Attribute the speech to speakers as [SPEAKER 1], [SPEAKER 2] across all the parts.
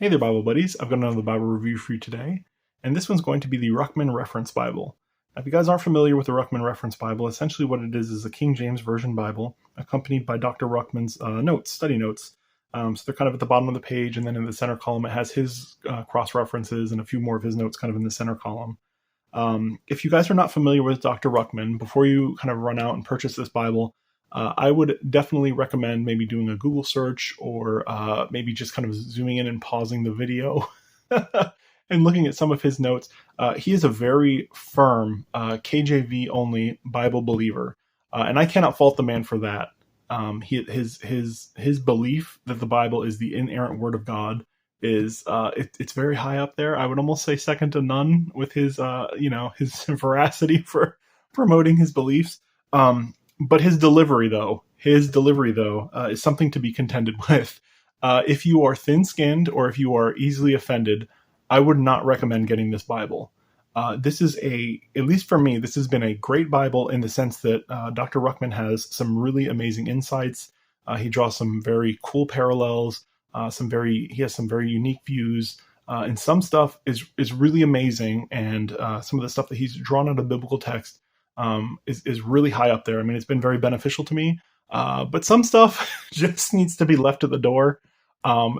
[SPEAKER 1] Hey there, Bible buddies. I've got another Bible review for you today, and this one's going to be the Ruckman Reference Bible. Now, if you guys aren't familiar with the Ruckman Reference Bible, essentially what it is a King James Version Bible accompanied by Dr. Ruckman's notes, study notes. So they're kind of at the bottom of the page, and then in the center column it has his cross-references and a few more of his notes kind of in the center column. If you guys are not familiar with Dr. Ruckman, before you kind of run out and purchase this Bible, I would definitely recommend maybe doing a Google search or maybe just kind of zooming in and pausing the video and looking at some of his notes. He is a very firm KJV only Bible believer, and I cannot fault the man for that. His belief that the Bible is the inerrant Word of God is it's very high up there. I would almost say second to none with his his veracity for promoting his beliefs. But his delivery, though, is something to be contended with. If you are thin-skinned or if you are easily offended, I would not recommend getting this Bible. This is at least for me, this has been a great Bible in the sense that Dr. Ruckman has some really amazing insights. He draws some very cool parallels. He has some very unique views. And some stuff is really amazing. And some of the stuff that he's drawn out of biblical text is really high up there. I mean, it's been very beneficial to me, but some stuff just needs to be left at the door.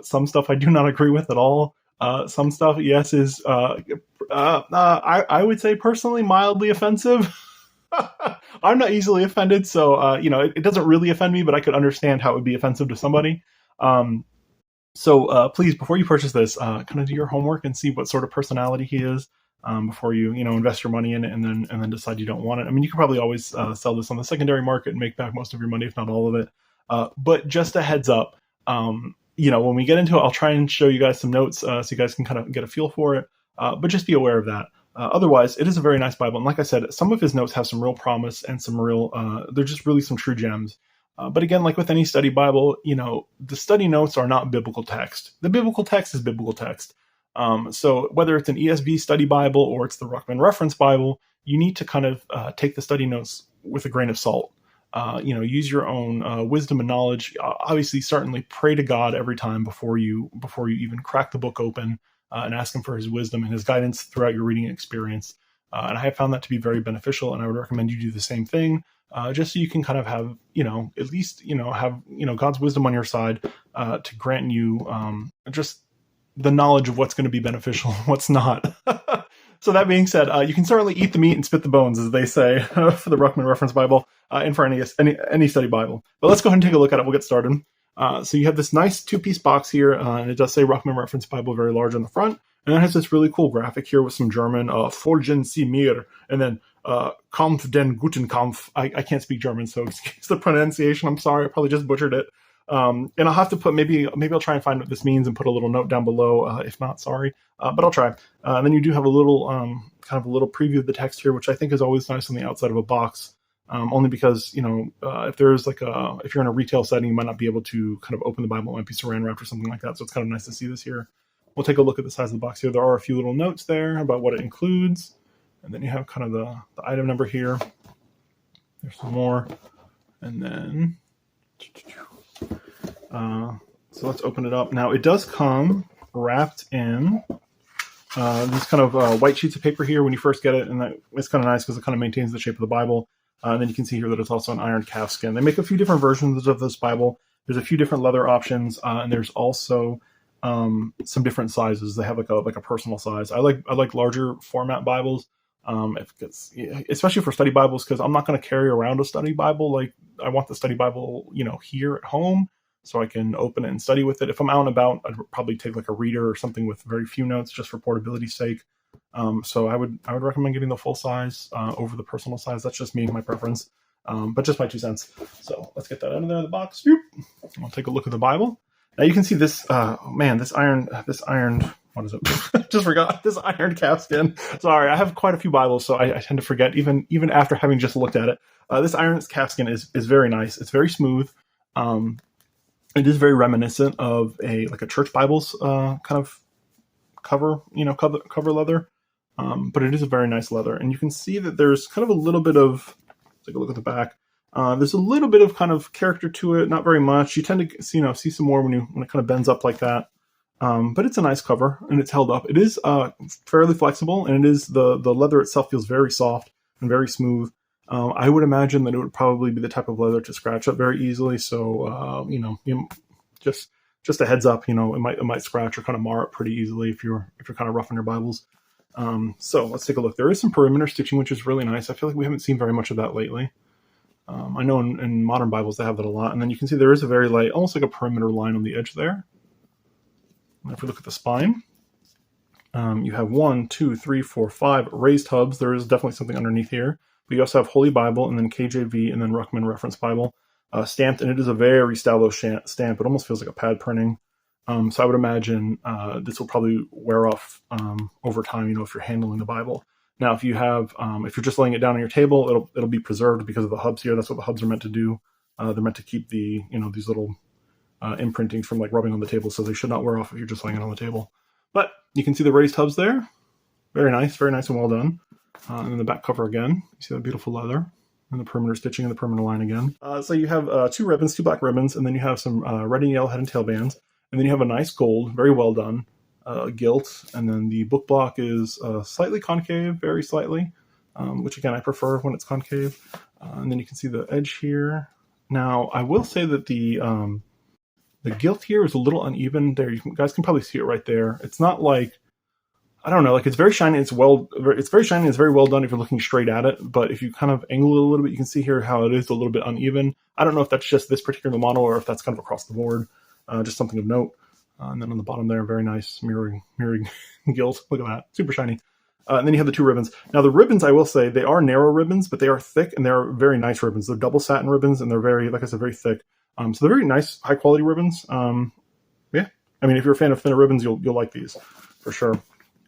[SPEAKER 1] Some stuff I do not agree with at all. Some stuff, yes, is I would say personally mildly offensive. I'm not easily offended, so it doesn't really offend me, but I could understand how it would be offensive to somebody. So please, before you purchase this, kind of do your homework and see what sort of personality he is. Before you invest your money in it and then decide you don't want it. I mean, you could probably always sell this on the secondary market and make back most of your money, if not all of it. But just a heads up, when we get into it, I'll try and show you guys some notes so you guys can kind of get a feel for it. But just be aware of that. Otherwise, it is a very nice Bible. And like I said, some of his notes have some real promise and some real, they're just really some true gems. But again, like with any study Bible, the study notes are not biblical text. The biblical text is biblical text. So whether it's an ESV Study Bible or it's the Ruckman Reference Bible, you need to kind of take the study notes with a grain of salt. Use your own wisdom and knowledge. Obviously, certainly pray to God every time before you even crack the book open and ask him for his wisdom and his guidance throughout your reading experience. And I have found that to be very beneficial, and I would recommend you do the same thing, just so you can kind of have, at least, have, God's wisdom on your side to grant you just the knowledge of what's going to be beneficial and what's not. So that being said, you can certainly eat the meat and spit the bones, as they say, for the Ruckman Reference Bible and for any study Bible. But let's go ahead and take a look at it. We'll get started. So you have this nice two-piece box here, and it does say Ruckman Reference Bible very large on the front. And it has this really cool graphic here with some German, Folgen Sie mir, and then Kampf den guten Kampf. I can't speak German, so excuse the pronunciation. I'm sorry, I probably just butchered it. And I'll have to put, maybe I'll try and find what this means and put a little note down below. If not, sorry, but I'll try. And then you do have a little, kind of a little preview of the text here, which I think is always nice on the outside of a box. Only because, if there's if you're in a retail setting, you might not be able to kind of open the Bible. It might be saran wrapped or something like that. So it's kind of nice to see this here. We'll take a look at the size of the box here. There are a few little notes there about what it includes. And then you have kind of the item number here. There's some more. And then, so let's open it up. Now, it does come wrapped in these kind of white sheets of paper here when you first get it. And it's kind of nice because it kind of maintains the shape of the Bible. And then you can see here that it's also an ironed calfskin. They make a few different versions of this Bible. There's a few different leather options, and there's also some different sizes. They have like a personal size. I like larger format Bibles, especially for study Bibles, because I'm not going to carry around a study Bible. Like, I want the study Bible, here at home, so I can open it and study with it. If I'm out and about, I'd probably take like a reader or something with very few notes, just for portability's sake. So I would recommend getting the full size over the personal size. That's just me, my preference, but just my 2 cents. So let's get that out of there in the box. I'll take a look at the Bible. Now you can see this. This ironed. What is it? Just forgot this ironed calfskin. Sorry, I have quite a few Bibles, so I tend to forget even after having just looked at it. This ironed calfskin is very nice. It's very smooth. It is very reminiscent of a church Bible's kind of cover leather. But it is a very nice leather, and you can see that there's kind of a little bit of. Take a look at the back. There's a little bit of kind of character to it, not very much. You tend to see some more when it kind of bends up like that. But it's a nice cover, and it's held up. It is fairly flexible, and it is the leather itself feels very soft and very smooth. I would imagine that it would probably be the type of leather to scratch up very easily. So just a heads up, it might scratch or kind of mar it pretty easily if you're kind of rough on your Bibles. So let's take a look. There is some perimeter stitching, which is really nice. I feel like we haven't seen very much of that lately. I know in modern Bibles they have that a lot. And then you can see there is a very light, almost like a perimeter line on the edge there. And if we look at the spine, you have 1, 2, 3, 4, 5 raised hubs. There is definitely something underneath here. But you also have Holy Bible, and then KJV, and then Ruckman Reference Bible stamped. And it is a very stylish stamp. It almost feels like a pad printing. So I would imagine this will probably wear off over time, if you're handling the Bible. Now, if you're just laying it down on your table, it'll be preserved because of the hubs here. That's what the hubs are meant to do. They're meant to keep the, these little imprintings from like rubbing on the table, so they should not wear off if you're just laying it on the table. But you can see the raised hubs there. Very nice and well done. And then the back cover again. You see that beautiful leather and the perimeter stitching and the perimeter line again. So you have 2 ribbons, 2 black ribbons, and then you have some red and yellow head and tail bands. And then you have a nice gold, very well done, gilt. And then the book block is slightly concave, very slightly, which again, I prefer when it's concave. And then you can see the edge here. Now, I will say that the gilt here is a little uneven there. You guys can probably see it right there. It's not like, I don't know, like it's very shiny. It's very shiny. It's very well done if you're looking straight at it. But if you kind of angle it a little bit, you can see here how it is a little bit uneven. I don't know if that's just this particular model or if that's kind of across the board. Just something of note. And then on the bottom there, very nice mirroring gilt. Look at that, super shiny. And then you have the 2 ribbons. Now the ribbons, I will say, they are narrow ribbons, but they are thick and they're very nice ribbons. They're double satin ribbons and they're very, like I said, very thick. So they're very nice, high quality ribbons. Yeah, I mean, if you're a fan of thinner ribbons, you'll like these for sure.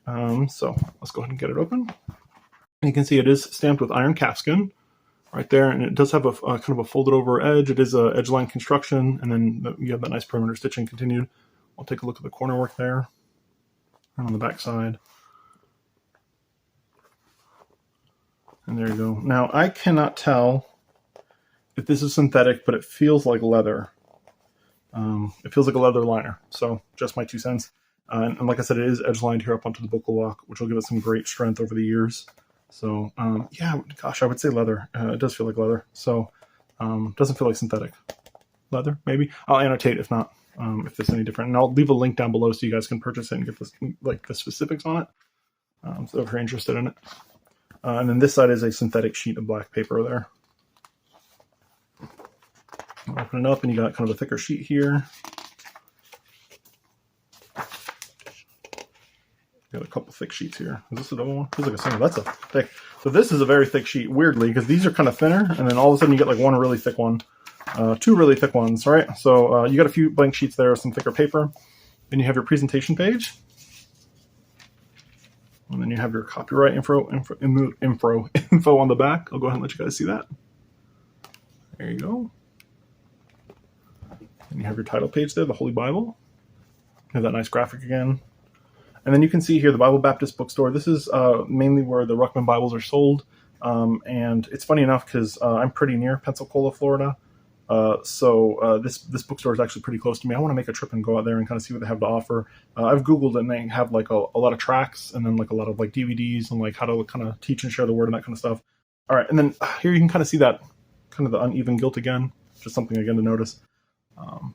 [SPEAKER 1] So let's go ahead and get it open. And you can see it is stamped with iron calfskin right there, and it does have a kind of a folded over edge. It is a edge line construction, and then you have that nice perimeter stitching continued. I'll take a look at the corner work there and on the back side. And there you go. Now I cannot tell if this is synthetic, but it feels like leather. It feels like a leather liner. So just my 2 cents. And like I said, it is edge lined here up onto the buckle lock, which will give it some great strength over the years. So yeah, gosh, I would say leather. It does feel like leather. So doesn't feel like synthetic. Leather, maybe. I'll annotate if not, if there's any different. And I'll leave a link down below so you guys can purchase it and get this, like the specifics on it. So if you're interested in it. And then this side is a synthetic sheet of black paper there. Open it up, and you got kind of a thicker sheet here. Got a couple thick sheets here. Is this a double one? Feels like a single. That's a thick. So this is a very thick sheet, weirdly, because these are kind of thinner, and then all of a sudden you get like one really thick one, 2 really thick ones, right? So you got a few blank sheets there, some thicker paper. Then you have your presentation page, and then you have your copyright info on the back. I'll go ahead and let you guys see that. There you go. And you have your title page there, the Holy Bible. You have that nice graphic again. And then you can see here the Bible Baptist Bookstore. This is mainly where the Ruckman Bibles are sold. And it's funny enough because I'm pretty near Pensacola, Florida. So this bookstore is actually pretty close to me. I want to make a trip and go out there and kind of see what they have to offer. I've Googled it, and they have like a lot of tracts and then like a lot of like DVDs and like how to kind of teach and share the word and that kind of stuff. All right. And then here you can kind of see that kind of the uneven gilt again. Just something again to notice.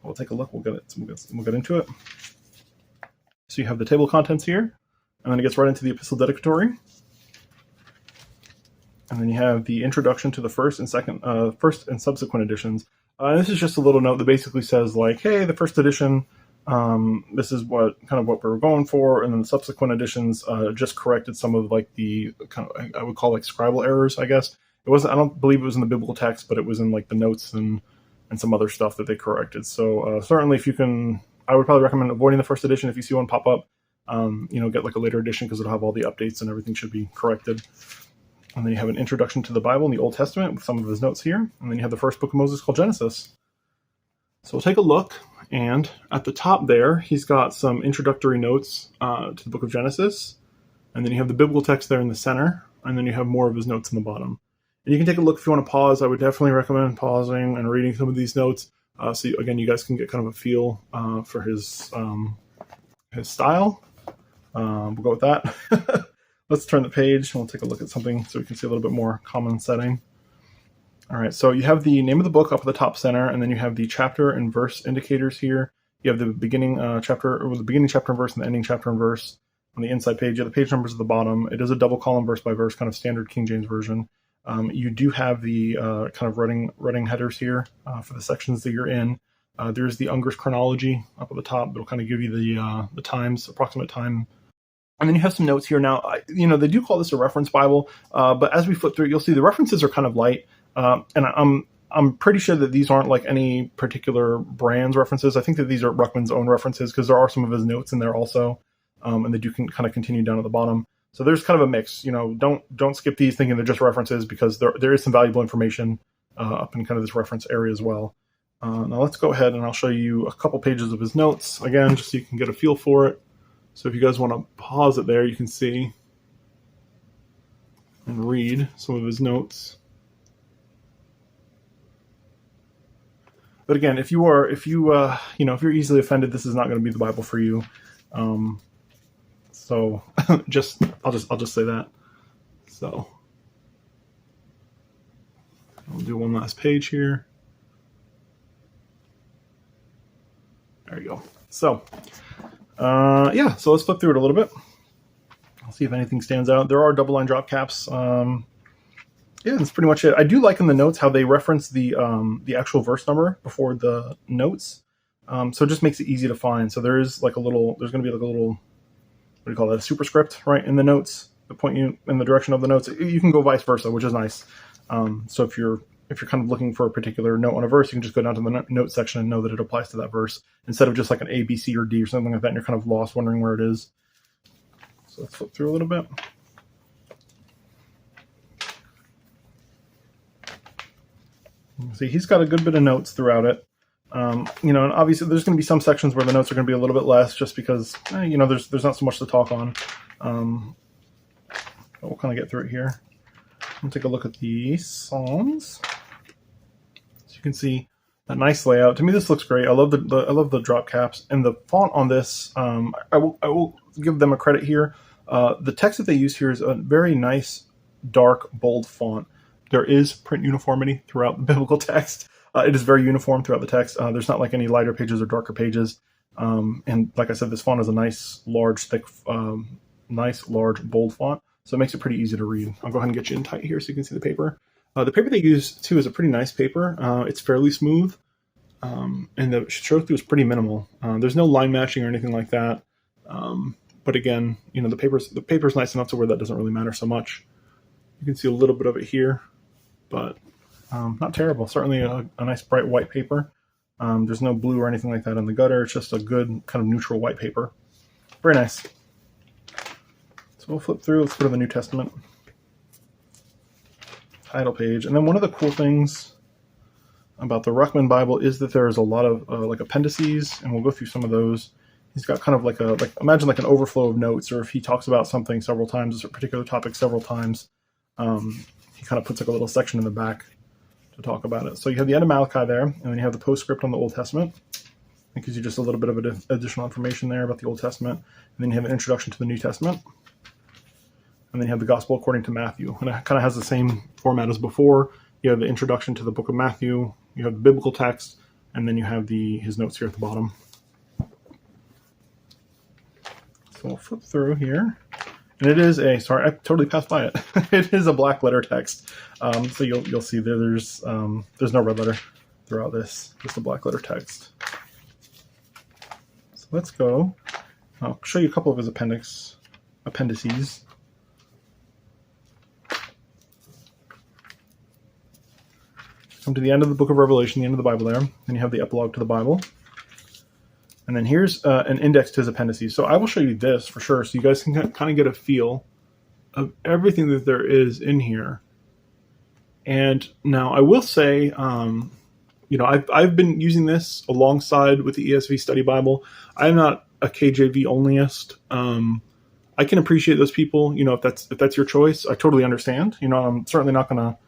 [SPEAKER 1] We'll take a look. We'll get into it. So you have the table of contents here, and then it gets right into the epistle dedicatory. And then you have the introduction to the first and subsequent editions. This is just a little note that basically says like, hey, the first edition, this is what we're going for, and then the subsequent editions just corrected some of like the kind of, I would call like scribal errors, I guess. It wasn't. I don't believe it was in the biblical text, but it was in like the notes and some other stuff that they corrected. So certainly, if you can, I would probably recommend avoiding the first edition if you see one pop up. Get like a later edition because it'll have all the updates and everything should be corrected. And then you have an introduction to the Bible in the Old Testament with some of his notes here. And then you have the first book of Moses called Genesis. So we'll take a look. And at the top there, he's got some introductory notes to the book of Genesis. And then you have the biblical text there in the center. And then you have more of his notes in the bottom. And you can take a look if you want to pause. I would definitely recommend pausing and reading some of these notes. So again, you guys can get kind of a feel for his his style. We'll go with that. Let's turn the page and we'll take a look at something so we can see a little bit more common setting. All right, so you have the name of the book up at the top center, and then you have the chapter and verse indicators here. You have the beginning chapter, or the beginning chapter and verse, and the ending chapter and verse on the inside page. You have the page numbers at the bottom. It is a double column, verse by verse, kind of standard King James version. You do have the kind of running headers here for the sections that you're in. There's the Unger's chronology up at the top. It'll kind of give you the times, approximate time. And then you have some notes here. Now, they do call this a reference Bible, but as we flip through it, you'll see the references are kind of light. And I'm pretty sure that these aren't like any particular brand's references. I think that these are Ruckman's own references because there are some of his notes in there also, and they do kind of continue down at the bottom. So there's kind of a mix. Don't skip these thinking they're just references because there is some valuable information up in kind of this reference area as well. Now let's go ahead and I'll show you a couple pages of his notes again, just so you can get a feel for it. So if you guys want to pause it there, you can see and read some of his notes. But again, if you're easily offended, this is not going to be the Bible for you. So I'll just say that. So I'll do one last page here. There you go. So so let's flip through it a little bit. I'll see if anything stands out. There are double line drop caps. That's pretty much it. I do like in the notes how they reference the actual verse number before the notes. So it just makes it easy to find. So there's going to be like a little, what do you call that? A superscript, right? In the notes to point you in the direction of the notes. You can go vice versa, which is nice. So if you're kind of looking for a particular note on a verse, you can just go down to the note section and know that it applies to that verse instead of just like an A, B, C, or D or something like that. And you're kind of lost wondering where it is. So let's flip through a little bit. See, he's got a good bit of notes throughout it. And obviously there's going to be some sections where the notes are going to be a little bit less just because, there's not so much to talk on. But we'll kind of get through it here. We'll take a look at the Psalms. So you can see a nice layout. To me, this looks great. I love the drop caps and the font on this. I will give them a credit here. The text that they use here is a very nice, dark, bold font. There is print uniformity throughout the biblical text. It is very uniform throughout the text. There's not like any lighter pages or darker pages. And like I said, this font is a nice, large, thick, bold font. So it makes it pretty easy to read. I'll go ahead and get you in tight here so you can see the paper. The paper they use, too, is a pretty nice paper. It's fairly smooth. And the stroke through is pretty minimal. There's no line matching or anything like that. But again, the paper's nice enough to where that doesn't really matter so much. You can see a little bit of it here. But not terrible. Certainly a nice bright white paper. There's no blue or anything like that in the gutter. It's just a good kind of neutral white paper. Very nice. So we'll flip through. Let's go to the New Testament. Title page. And then one of the cool things about the Ruckman Bible is that there's a lot of like appendices, and we'll go through some of those. He's got kind of imagine like an overflow of notes, or if he talks about something several times, a particular topic several times, he kind of puts like a little section in the back to talk about it. So you have the end of Malachi there, and then you have the postscript on the Old Testament. It gives you just a little bit of additional information there about the Old Testament. And then you have an introduction to the New Testament. And then you have the Gospel according to Matthew. And it kind of has the same format as before. You have the introduction to the book of Matthew, you have the biblical text, and then you have his notes here at the bottom. So we'll flip through here. And it is I totally passed by it. It is a black letter text. So you'll see there's no red letter throughout this, just a black letter text. So let's go. I'll show you a couple of his appendices. Come to the end of the book of Revelation, the end of the Bible there. Then you have the epilogue to the Bible. And then here's an index to his appendices. So I will show you this for sure, so you guys can kind of get a feel of everything that there is in here. And now I will say, I've been using this alongside with the ESV Study Bible. I'm not a KJV onlyist. I can appreciate those people. If that's your choice, I totally understand. I'm certainly not going to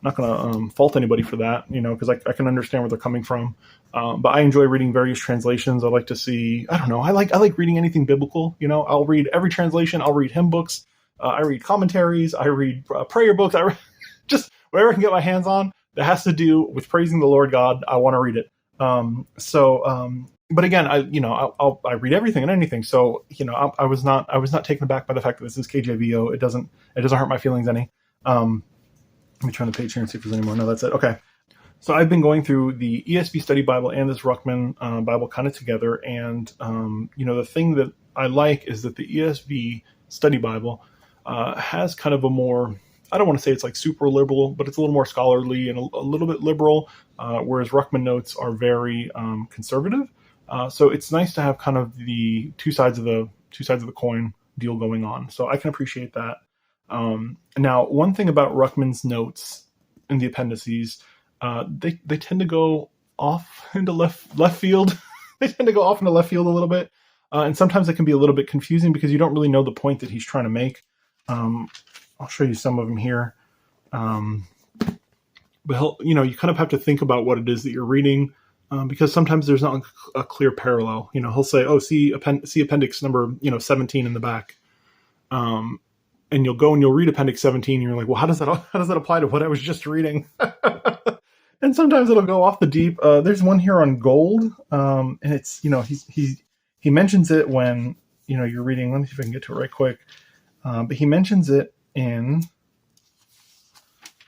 [SPEAKER 1] not gonna fault anybody for that, because I can understand where they're coming from. But I enjoy reading various translations. I like to see, I don't know, I like reading anything biblical. I'll read every translation. I'll read hymn books. I read commentaries. I read prayer books. Just whatever I can get my hands on that has to do with praising the Lord God. I want to read it. But again, I read everything and anything. So I was not taken aback by the fact that this is KJVO. It doesn't hurt my feelings any. Let me turn the page here and see if there's any more. No, that's it. Okay. So I've been going through the ESV Study Bible and this Ruckman Bible kind of together, and the thing that I like is that the ESV Study Bible has kind of a more, I don't want to say it's like super liberal, but it's a little more scholarly and a little bit liberal, whereas Ruckman notes are very conservative. So it's nice to have kind of the two sides of the coin deal going on. So I can appreciate that. Now, one thing about Ruckman's notes in the appendices, they tend to go off into left field. They tend to go off into left field a little bit, and sometimes it can be a little bit confusing because you don't really know the point that he's trying to make. I'll show you some of them here, but you kind of have to think about what it is that you're reading, because sometimes there's not a clear parallel. He'll say, "Oh, see appendix number 17 in the back." And you'll go and you'll read Appendix 17, and you're like, well, how does that apply to what I was just reading? And sometimes it'll go off the deep. There's one here on gold, and it's he mentions it when you're reading. Let me see if I can get to it right quick. But he mentions it in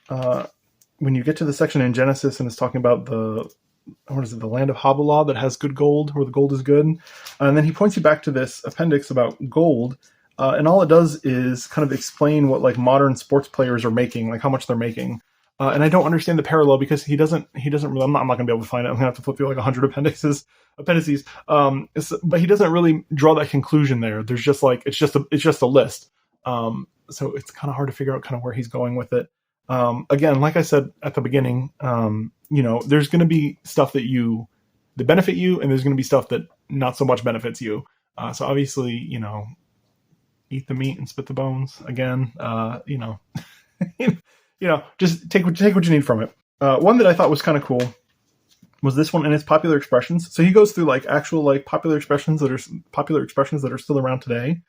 [SPEAKER 1] when you get to the section in Genesis, and it's talking about the land of Havilah that has good gold, where the gold is good, and then he points you back to this appendix about gold. And all it does is kind of explain what like modern sports players are making, like how much they're making. And I don't understand the parallel because he doesn't really, I'm not going to be able to find it. I'm going to have to flip through like 100 appendices. But he doesn't really draw that conclusion there. There's just like, it's just a list. So it's kind of hard to figure out kind of where he's going with it. Again, like I said at the beginning, there's going to be stuff that benefit you, and there's going to be stuff that not so much benefits you. So obviously, eat the meat and spit the bones again. Just take what you need from it. One that I thought was kind of cool was this one, and it's popular expressions. So he goes through like actual like popular expressions that are still around today.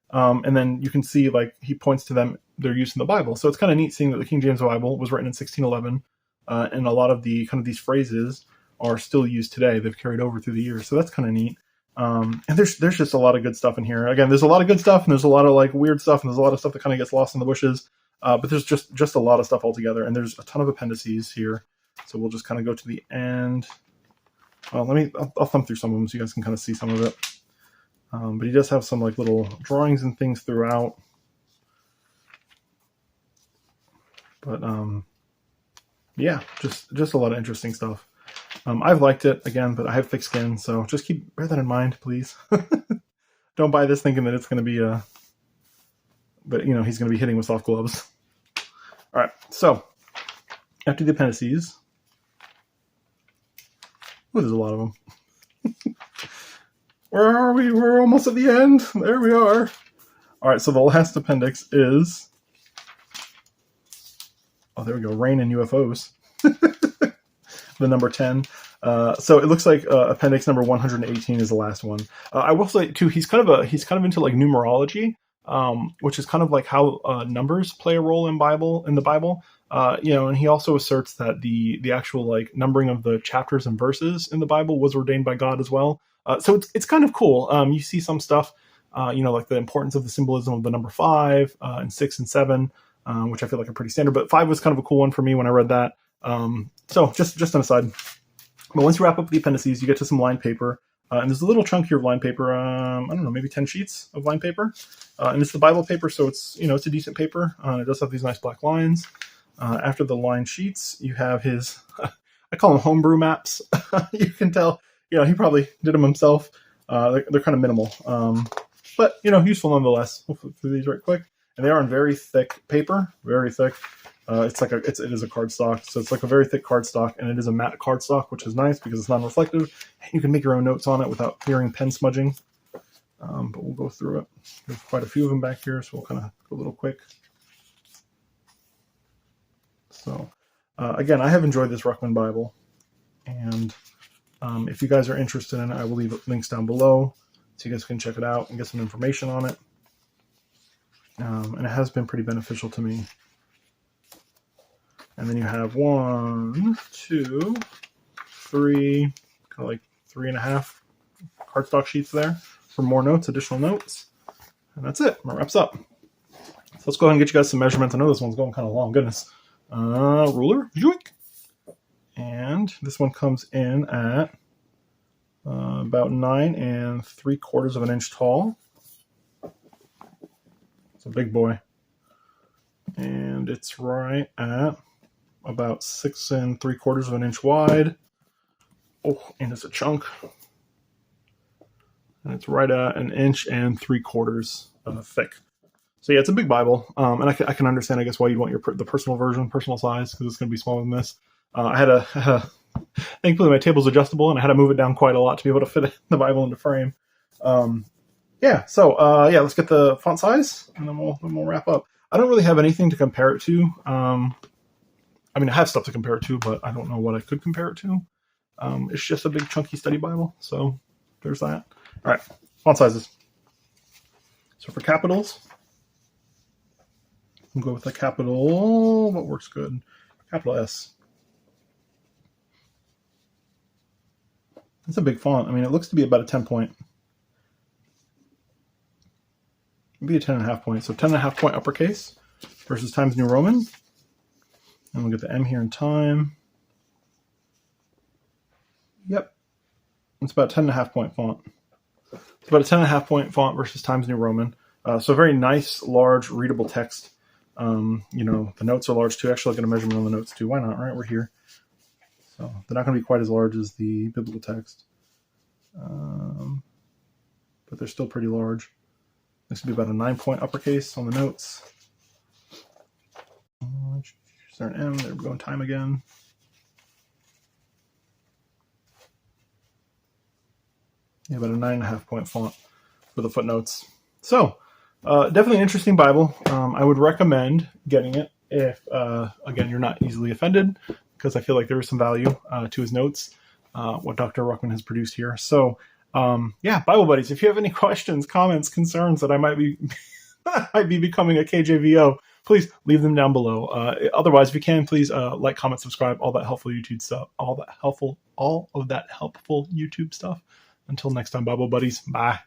[SPEAKER 1] And then you can see like he points to them, their use in the Bible. So it's kind of neat seeing that the King James Bible was written in 1611, and a lot of the kind of these phrases are still used today. They've carried over through the years, so that's kind of neat. And there's just a lot of good stuff in here. Again, there's a lot of good stuff, and there's a lot of like weird stuff, and there's a lot of stuff that kind of gets lost in the bushes. But there's just a lot of stuff altogether, and there's a ton of appendices here. So we'll just kind of go to the end. Well, I'll thumb through some of them so you guys can kind of see some of it. But he does have some like little drawings and things throughout. But yeah, just a lot of interesting stuff. I've liked it again, but I have thick skin, so just bear that in mind, please. Don't buy this thinking that it's going to be but he's going to be hitting with soft gloves. All right, so after the appendices, there's a lot of them. Where are we? We're almost at the end. There we are. All right, so the last appendix is, there we go, Rain and UFOs. The number 10. So it looks like appendix number 118 is the last one. I will say too, he's kind of into like numerology, which is kind of like how numbers play a role in the Bible. And he also asserts that the actual like numbering of the chapters and verses in the Bible was ordained by God as well. So it's kind of cool. You see some stuff, like the importance of the symbolism of the number 5 and 6 and 7, which I feel like are pretty standard. But 5 was kind of a cool one for me when I read that. So just an aside. But once you wrap up the appendices, you get to some lined paper. And there's a little chunk here of lined paper. I don't know, maybe 10 sheets of lined paper. And it's the Bible paper, so it's a decent paper. It does have these nice black lines. After the lined sheets, you have his, I call them homebrew maps. You can tell, he probably did them himself. They're kind of minimal, but useful nonetheless. We'll flip through these right quick, and they are on very thick paper, very thick. It is a cardstock, so it's like a very thick cardstock, and it is a matte cardstock, which is nice because it's non-reflective, and you can make your own notes on it without fearing pen smudging. But we'll go through it. There's quite a few of them back here, so we'll kind of go a little quick. So Again, I have enjoyed this Ruckman Bible, and if you guys are interested in it, I will leave links down below so you guys can check it out and get some information on it. And it has been pretty beneficial to me. And then you have 1, 2, 3, kind of like 3.5 cardstock sheets there for more notes, additional notes. And that's it. That wraps up. So let's go ahead and get you guys some measurements. I know this one's going kind of long. Goodness. Ruler. Yoink. And this one comes in at about 9 3/4 of an inch tall. It's a big boy. And it's right at about 6 3/4 of an inch wide. Oh, and it's a chunk. And it's right at 1 3/4 thick. So yeah, it's a big Bible. And I can understand, I guess, why you'd want the personal version, personal size, because it's going to be smaller than this. I had a thankfully my table's adjustable, and I had to move it down quite a lot to be able to fit the Bible into frame. Yeah, so let's get the font size, and then we'll wrap up. I don't really have anything to compare it to. I mean, I have stuff to compare it to, but I don't know what I could compare it to. It's just a big chunky study Bible, so there's that. All right, font sizes. So for capitals, we'll go with a capital. What works good? Capital S. That's a big font. I mean, it looks to be about a 10 point. Maybe a 10.5 point. So 10.5 point uppercase versus Times New Roman. And we'll get the M here in time. Yep. It's about 10.5 point font. It's about a 10.5 point font versus Times New Roman. So very nice, large, readable text. The notes are large too. Actually, I'll get a measurement on the notes too. Why not? All right, we're here. So they're not going to be quite as large as the biblical text. But they're still pretty large. This would be about a 9 point uppercase on the notes. Is there an M? There we go in time again. Yeah, about a 9.5 point font for the footnotes. So, definitely an interesting Bible. I would recommend getting it if, again, you're not easily offended, because I feel like there is some value to his notes, what Dr. Ruckman has produced here. So, Bible buddies, if you have any questions, comments, concerns that I might be becoming a KJVO, please leave them down below. Otherwise, if you can, please like, comment, subscribe, all that helpful YouTube stuff, all of that helpful YouTube stuff. Until next time, Bible buddies, bye.